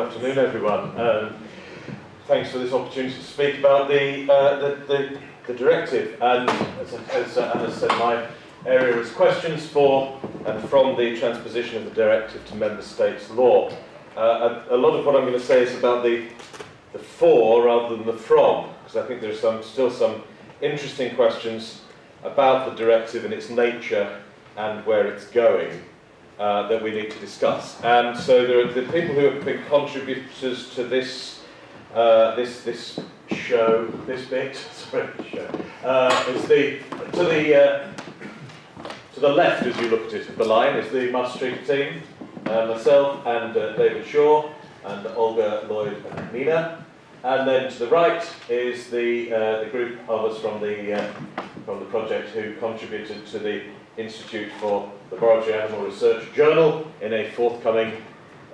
afternoon, everyone. Thanks for this opportunity to speak about the directive. And as Anna said, my area is questions for and from the transposition of the directive to member states' law. A lot of what I'm going to say is about the for rather than the from, because I think there's still some interesting questions about the directive and its nature and where it's going that we need to discuss. And so there are the people who have been contributors to this this show, this bit. Sorry, show. To the left, as you look at it, of the line is the Must Street team, myself and David Shaw and Olga, Lloyd and Nina. And then to the right is the group of us from the project who contributed to the Institute for Laboratory Animal Research Journal in a forthcoming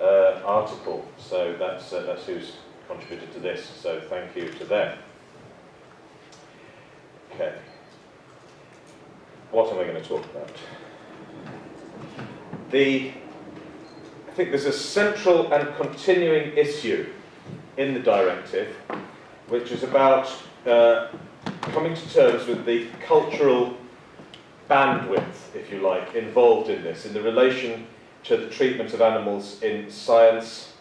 article. So that's who's contributed to this. So thank you to them. Okay. What am I going to talk about? I think there's a central and continuing issue in the directive, which is about coming to terms with the cultural bandwidth, if you like, involved in this, in the relation to the treatment of animals in science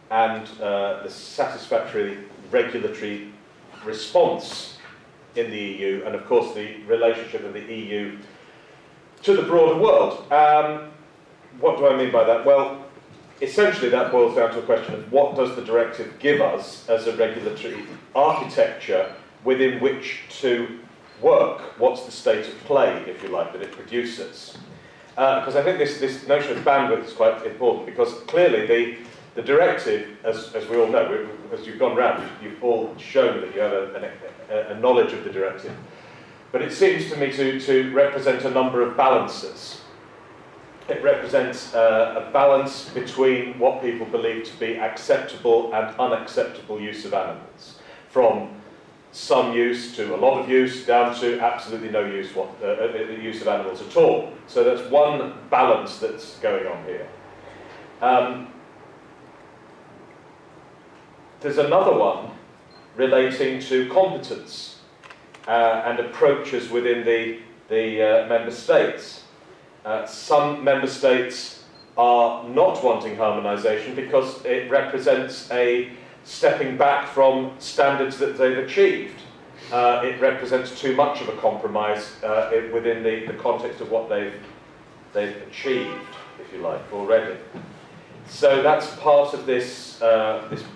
and the satisfactory regulatory response in the EU, and of course the relationship of the EU to the broader world. What do I mean by that? Well, essentially that boils down to a question of what does the directive give us as a regulatory architecture within which to work? What's the state of play, if you like, that it produces? Because I think this notion of bandwidth is quite important, because clearly the directive, as we all know, as you've gone round, you've all shown that you have a knowledge of the directive. But it seems to me to represent a number of balances. It represents a balance between what people believe to be acceptable and unacceptable use of animals, from some use to a lot of use, down to absolutely no use, use of animals at all. So that's one balance that's going on here. There's another one relating to competence and approaches within the member states. Some member states are not wanting harmonisation because it represents a stepping back from standards that they've achieved. It represents too much of a compromise within the context of what they've achieved, if you like, already. So that's part of this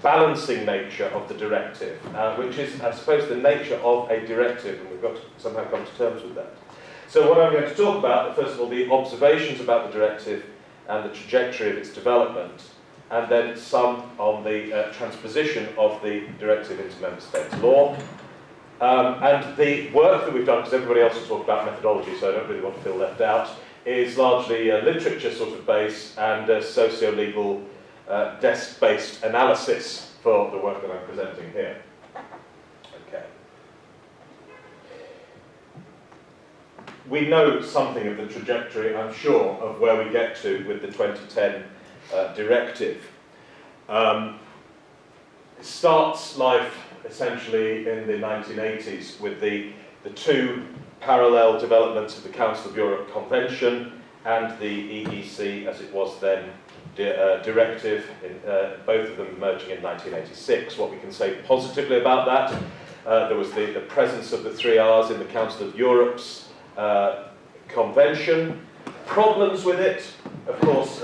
balancing nature of the directive, which is, I suppose, the nature of a directive, and we've got to somehow come to terms with that. So what I'm going to talk about, first of all, the observations about the directive and the trajectory of its development, and then some on the transposition of the directive into member states' law. And the work that we've done, because everybody else has talked about methodology, so I don't really want to feel left out, is largely a literature sort of base and a socio-legal desk-based analysis for the work that I'm presenting here. Okay. We know something of the trajectory, I'm sure, of where we get to with the 2010 directive. It starts life essentially in the 1980s with the two parallel developments of the Council of Europe Convention and the EEC, as it was then, directive, both of them emerging in 1986. What we can say positively about that, there was the presence of the 3 Rs in the Council of Europe's convention. Problems with it, of course,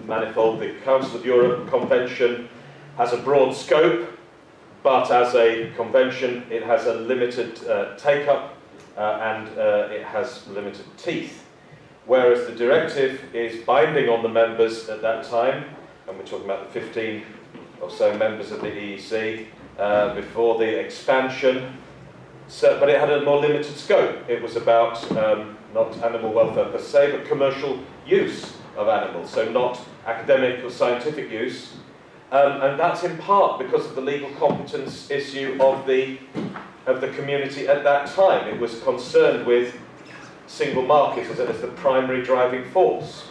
manifold. The Council of Europe Convention has a broad scope, but as a convention it has a limited take-up and it has limited teeth. Whereas the directive is binding on the members at that time, and we're talking about the 15 or so members of the EEC before the expansion. So, but it had a more limited scope. It was about not animal welfare per se, but commercial use of animals, so not academic or scientific use. And that's in part because of the legal competence issue of the community at that time. It was concerned with single markets as the primary driving force.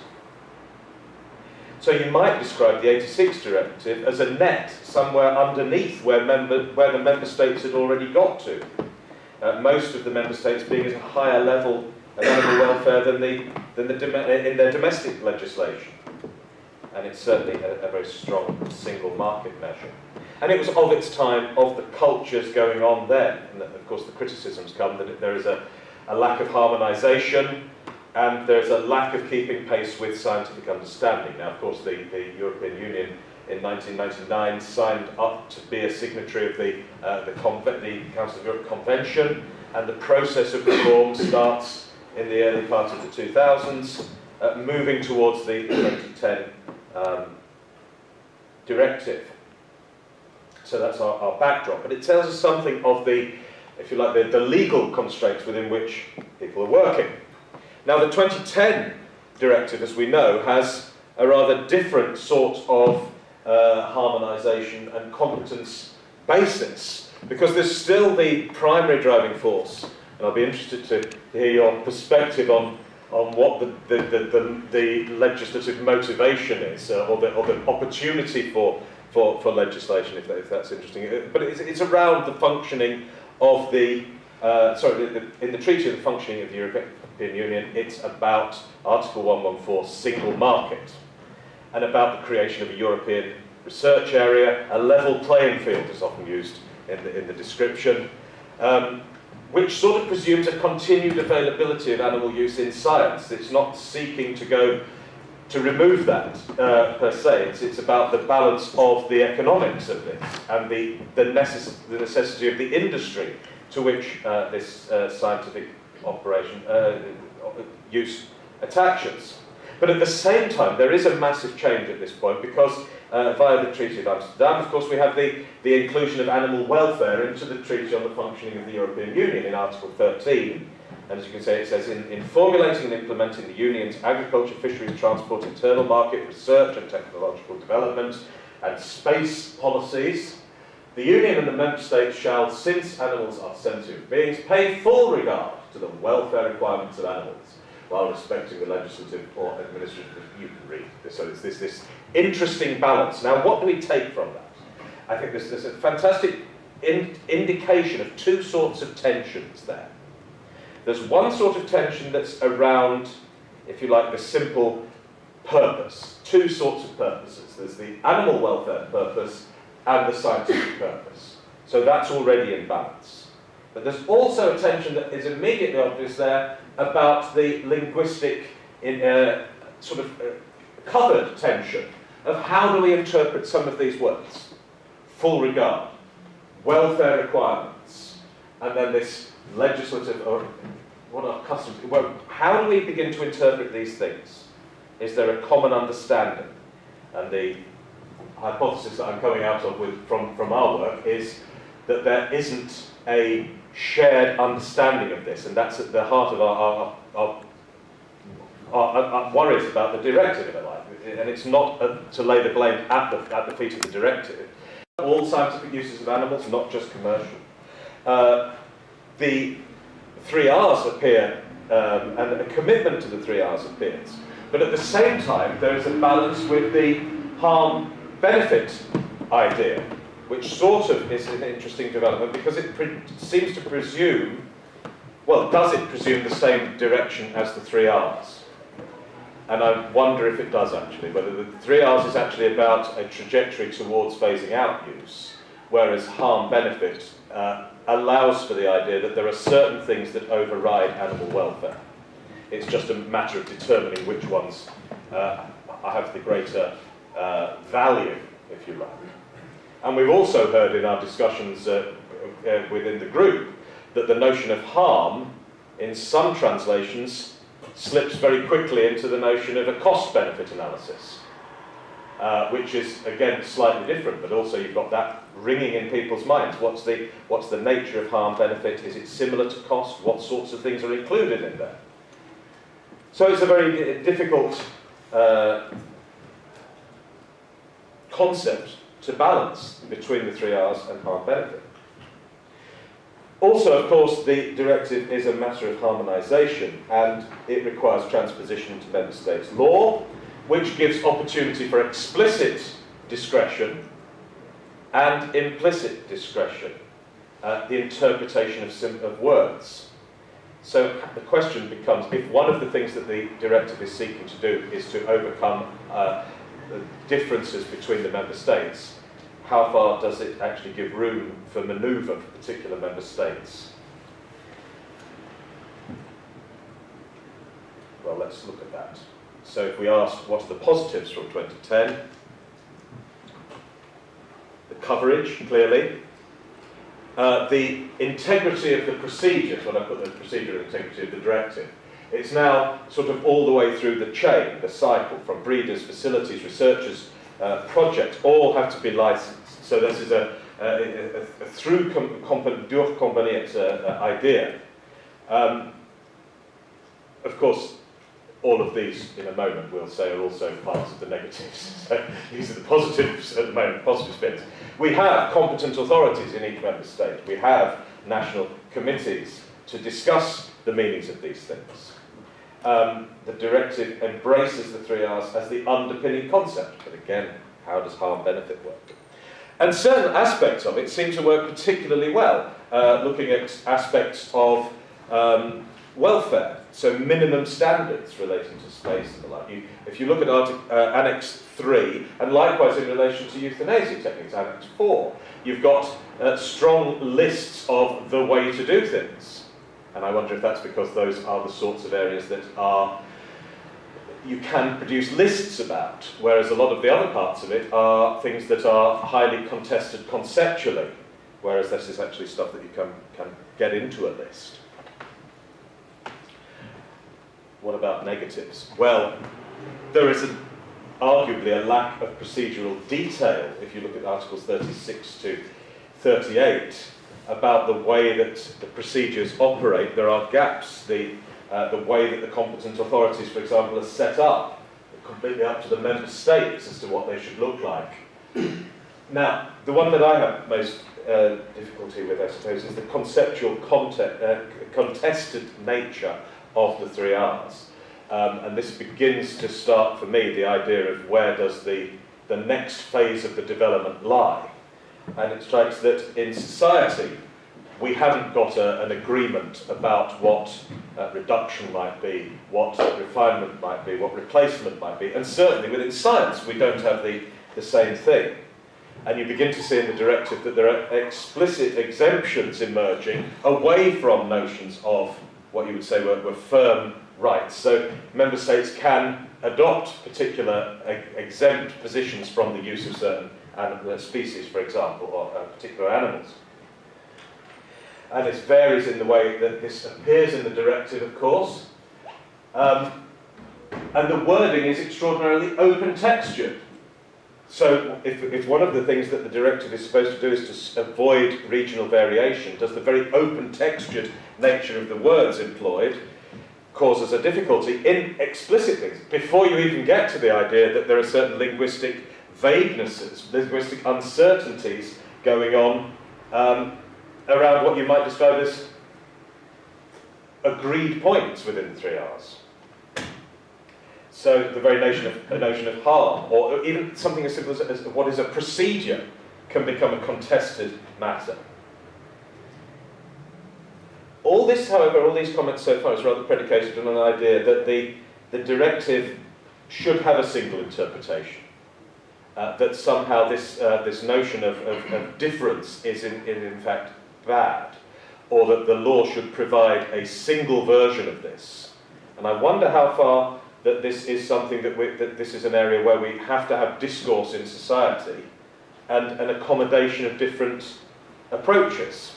So you might describe the 86 Directive as a net somewhere underneath where the member states had already got to. Most of the member states being at a higher level of animal welfare than in their domestic legislation. And it's certainly a very strong single market measure. And it was of its time, of the cultures going on then. And of course the criticisms come that there is a lack of harmonisation, and there's a lack of keeping pace with scientific understanding. Now, of course, the European Union in 1999 signed up to be a signatory of the Council of Europe Convention, and the process of reform starts in the early part of the 2000s, moving towards the 2010 Directive. So that's our backdrop. But it tells us something of the, if you like, the legal constraints within which people are working. Now, the 2010 Directive, as we know, has a rather different sort of harmonisation and competence basis, because there's still the primary driving force, and I'll be interested to hear your perspective on what the legislative motivation is, or the opportunity for legislation, if that's interesting. But it's around the functioning of in the Treaty of the Functioning of the European Union, it's about Article 114, single market, and about the creation of a European research area. A level playing field is often used in the description, which sort of presumes a continued availability of animal use in science. It's not seeking to remove that per se. It's about the balance of the economics of this and the necessity of the industry to which this scientific operation use attaches. But at the same time, there is a massive change at this point, because via the Treaty of Amsterdam, of course, we have the inclusion of animal welfare into the Treaty on the Functioning of the European Union in Article 13. And as you can see, it says, in formulating and implementing the Union's agriculture, fisheries, transport, internal market, research and technological development, and space policies, the Union and the Member States shall, since animals are sentient beings, pay full regard to the welfare requirements of animals, while respecting the legislative or administrative. You can read this. So it's this interesting balance. Now, what do we take from that? I think there's a fantastic indication of two sorts of tensions there. There's one sort of tension that's around, if you like, the simple purpose. Two sorts of purposes. There's the animal welfare purpose and the scientific purpose. So that's already in balance. But there's also a tension that is immediately obvious there about the linguistic, covered tension of how do we interpret some of these words. Full regard, welfare requirements, and then this legislative, or what are customs, well, how do we begin to interpret these things? Is there a common understanding? And the hypothesis that I'm coming out of from our work is that there isn't a shared understanding of this, and that's at the heart of our worries about the directive, if I like. And it's not to lay the blame at the feet of the directive. All scientific uses of animals, not just commercial. The 3 R's appear, and a commitment to the 3 R's appears. But at the same time, there is a balance with the harm-benefit idea, which sort of is an interesting development, because it seems to presume, well, does it presume the same direction as the 3 R's? And I wonder if it does actually, whether the 3 R's is actually about a trajectory towards phasing out use, whereas harm-benefit allows for the idea that there are certain things that override animal welfare. It's just a matter of determining which ones have the greater value, if you like. And we've also heard in our discussions within the group that the notion of harm, in some translations, slips very quickly into the notion of a cost-benefit analysis, which is, again, slightly different, but also you've got that ringing in people's minds. What's the nature of harm-benefit? Is it similar to cost? What sorts of things are included in there? So it's a very difficult concept to balance between the 3 R's and harm-benefit. Also, of course, the directive is a matter of harmonisation, and it requires transposition into member states' law, which gives opportunity for explicit discretion and implicit discretion, the interpretation of words. So the question becomes, if one of the things that the directive is seeking to do is to overcome the differences between the member states, how far does it actually give room for manoeuvre for particular member states? Well, let's look at that. So if we ask what are the positives from 2010, the coverage, clearly, the integrity of the procedures, when I put the procedural integrity of the directive, it's now sort of all the way through the chain, the cycle, from breeders, facilities, researchers, projects, all have to be licensed. So this is a through durch kombiniert idea. Of course, all of these, in a moment, we'll say, are also parts of the negatives. So these are the positives at the moment, positive spins. We have competent authorities in each member state. We have national committees to discuss the meanings of these things. The directive embraces the 3 R's as the underpinning concept, but again, how does harm-benefit work? And certain aspects of it seem to work particularly well, looking at aspects of welfare, so minimum standards relating to space and the like. If you look at Annex 3, and likewise in relation to euthanasia techniques, Annex 4, you've got strong lists of the way to do things. And I wonder if that's because those are the sorts of areas that you can produce lists about, whereas a lot of the other parts of it are things that are highly contested conceptually, whereas this is actually stuff that you can get into a list. What about negatives? Well, there is arguably a lack of procedural detail, if you look at Articles 36 to 38, about the way that the procedures operate. There are gaps. The way that the competent authorities, for example, are set up, completely up to the member states as to what they should look like. Now, the one that I have most difficulty with, I suppose, is the conceptual contested nature of the 3 R's. And this begins to start, for me, the idea of where does the next phase of the development lie. And it strikes that in society, we haven't got an agreement about what reduction might be, what refinement might be, what replacement might be. And certainly within science, we don't have the same thing. And you begin to see in the directive that there are explicit exemptions emerging away from notions of what you would say were firm rights. So member states can adopt particular exempt positions from the use of certain species, for example, or particular animals. And it varies in the way that this appears in the directive, of course. And the wording is extraordinarily open-textured. So if one of the things that the directive is supposed to do is to avoid regional variation, does the very open-textured nature of the words employed causes a difficulty in explicit things, before you even get to the idea that there are certain linguistic vaguenesses, linguistic uncertainties going on around what you might describe as agreed points within the 3 R's. So the very notion of harm, or even something as simple as what is a procedure, can become a contested matter. All this, however, all these comments so far is rather predicated on an idea that the directive should have a single interpretation. That somehow this notion of difference is in fact bad, or that the law should provide a single version of this. And I wonder how far that this is something that this is an area where we have to have discourse in society and an accommodation of different approaches,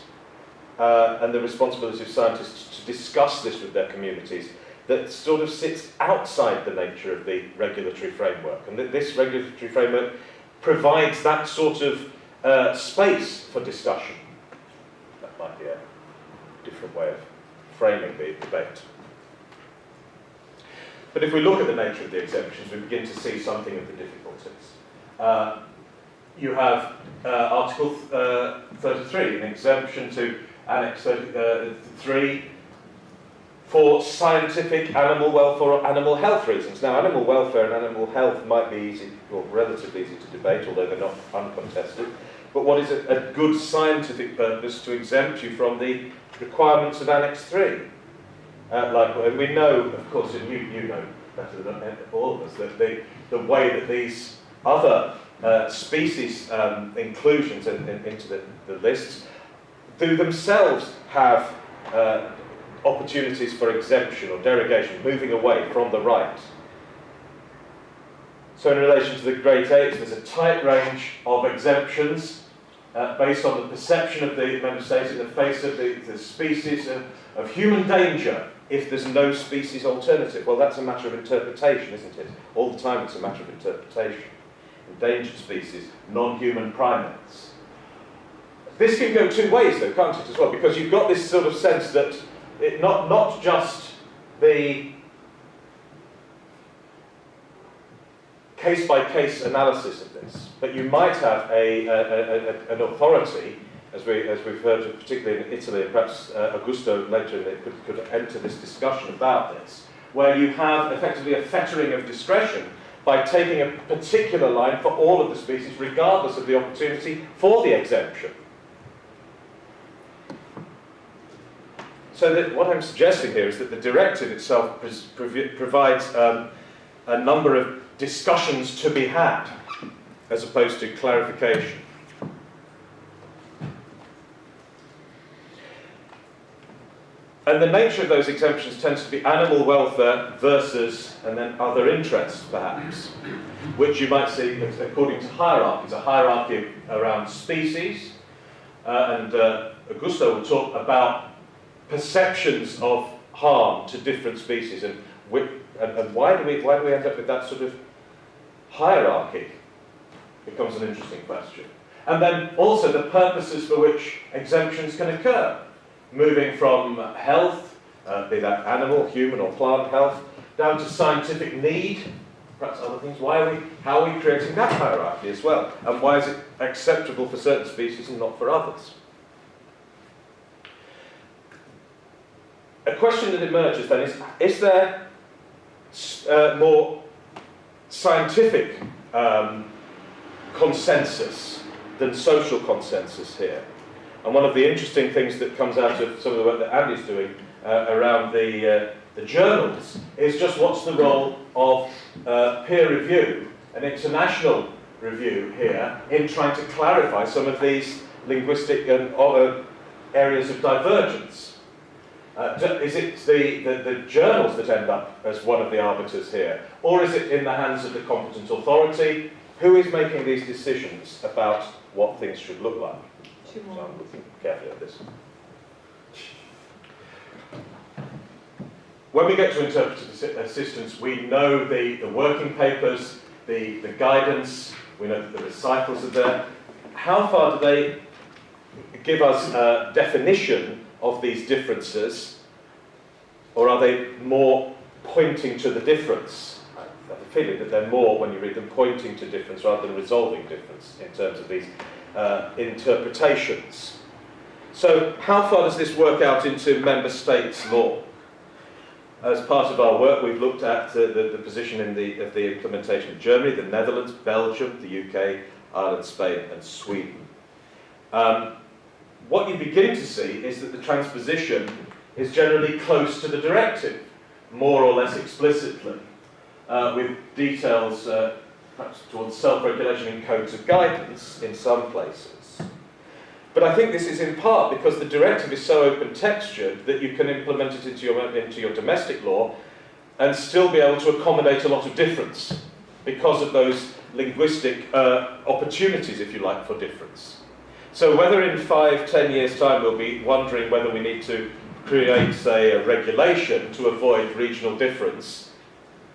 and the responsibility of scientists to discuss this with their communities, that sort of sits outside the nature of the regulatory framework, and that this regulatory framework provides that sort of space for discussion. That might be a different way of framing the debate. But if we look at the nature of the exemptions, we begin to see something of the difficulties. You have Article 33, an exemption to Annex 3 for scientific animal welfare or animal health reasons. Now, animal welfare and animal health might be easy, or relatively easy to debate, although they're not uncontested. But what is a good scientific purpose to exempt you from the requirements of Annex 3? And we know, of course, and you know better than all of us, that the way that these other species inclusions into the lists do themselves have opportunities for exemption or derogation, moving away from the right. So in relation to the Great Apes, there's a tight range of exemptions based on the perception of the member states in the face of the species of human danger if there's no species alternative. Well, that's a matter of interpretation, isn't it? All the time it's a matter of interpretation. Endangered species, non-human primates. This can go two ways, though, can't it, as well? Because you've got this sort of sense that not just the case-by-case analysis of this, but you might have an authority, as we've heard, particularly in Italy, and perhaps Augusto later in it could enter this discussion about this, where you have effectively a fettering of discretion by taking a particular line for all of the species, regardless of the opportunity for the exemption. So that what I'm suggesting here is that the directive itself provides a number of discussions to be had, as opposed to clarification. And the nature of those exemptions tends to be animal welfare versus, and then other interests, perhaps, which you might see according to hierarchies, a hierarchy around species, and Augusto will talk about perceptions of harm to different species, and why do we end up with that sort of hierarchy? Becomes an interesting question. And then also the purposes for which exemptions can occur, moving from health, be that animal, human or plant health, down to scientific need, perhaps other things. How are we creating that hierarchy as well? And why is it acceptable for certain species and not for others? A question that emerges then is there more scientific consensus than social consensus here? And one of the interesting things that comes out of some of the work that Andy's doing around the journals is just what's the role of peer review, an international review here, in trying to clarify some of these linguistic and areas of divergence. Is it the journals that end up as one of the arbiters here? Or is it in the hands of the competent authority? Who is making these decisions about what things should look like? So I'm looking carefully at this. When we get to interpretive assistance, we know the working papers, the guidance, we know that the recitals are there. How far do they give us a definition of these differences, or are they more pointing to the difference? I have a feeling that they're more, when you read them, pointing to difference rather than resolving difference in terms of these interpretations. So how far does this work out into member states' law? As part of our work, we've looked at the position of the implementation of Germany, the Netherlands, Belgium, the UK, Ireland, Spain, and Sweden. What you begin to see is that the transposition is generally close to the directive, more or less explicitly, with details perhaps towards self-regulation in codes of guidance in some places. But I think this is in part because the directive is so open-textured that you can implement it into your domestic law and still be able to accommodate a lot of difference because of those linguistic opportunities, if you like, for difference. So whether in 5-10 years' time we'll be wondering whether we need to create, say, a regulation to avoid regional difference,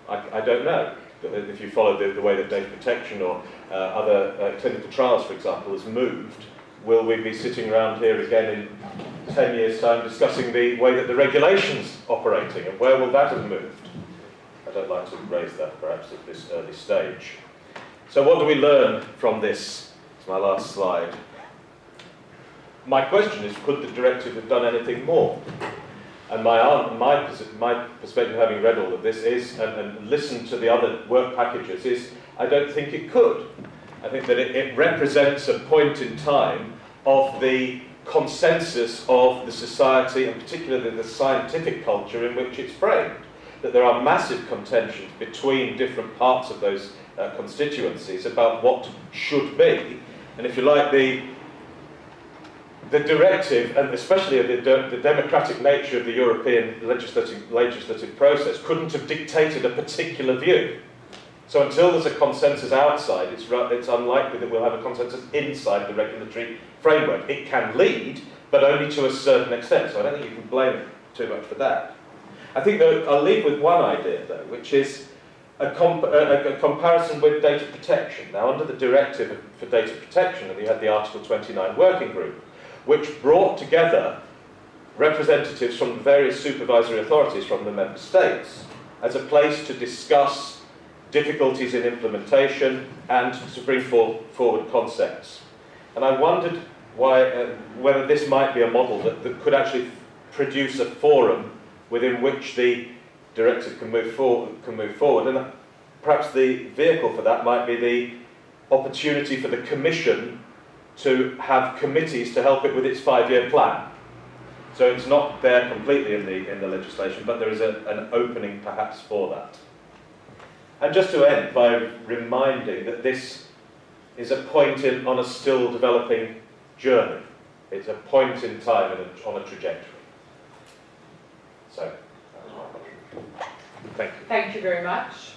I don't know. If you follow the way that data protection or other clinical trials, for example, has moved, will we be sitting around here again in 10 years' time discussing the way that the regulation's operating, and where will that have moved? I don't like to raise that perhaps at this early stage. So what do we learn from this? It's my last slide. My question is, could the directive have done anything more? And my perspective, having read all of this, is, and listened to the other work packages, is I don't think it could. I think that it represents a point in time of the consensus of the society, and particularly the scientific culture in which it's framed. That there are massive contentions between different parts of those constituencies about what should be. And if you like, the directive, and especially the democratic nature of the European legislative process, couldn't have dictated a particular view. So until there's a consensus outside, it's unlikely that we'll have a consensus inside the regulatory framework. It can lead, but only to a certain extent. So I don't think you can blame it too much for that. I think that I'll leave with one idea, though, which is a comparison with data protection. Now, under the Directive for Data Protection, you had the Article 29 Working Group, which brought together representatives from the various supervisory authorities from the member states as a place to discuss difficulties in implementation and to bring forward concepts. And I wondered whether this might be a model that could actually produce a forum within which the directive can move forward. And perhaps the vehicle for that might be the opportunity for the Commission to have committees to help it with its 5-year plan. So it's not there completely in the legislation, but there is an opening perhaps for that. And just to end by reminding that this is a point on a still developing journey. It's a point in time on a trajectory. So, that was my question. Thank you. Thank you very much.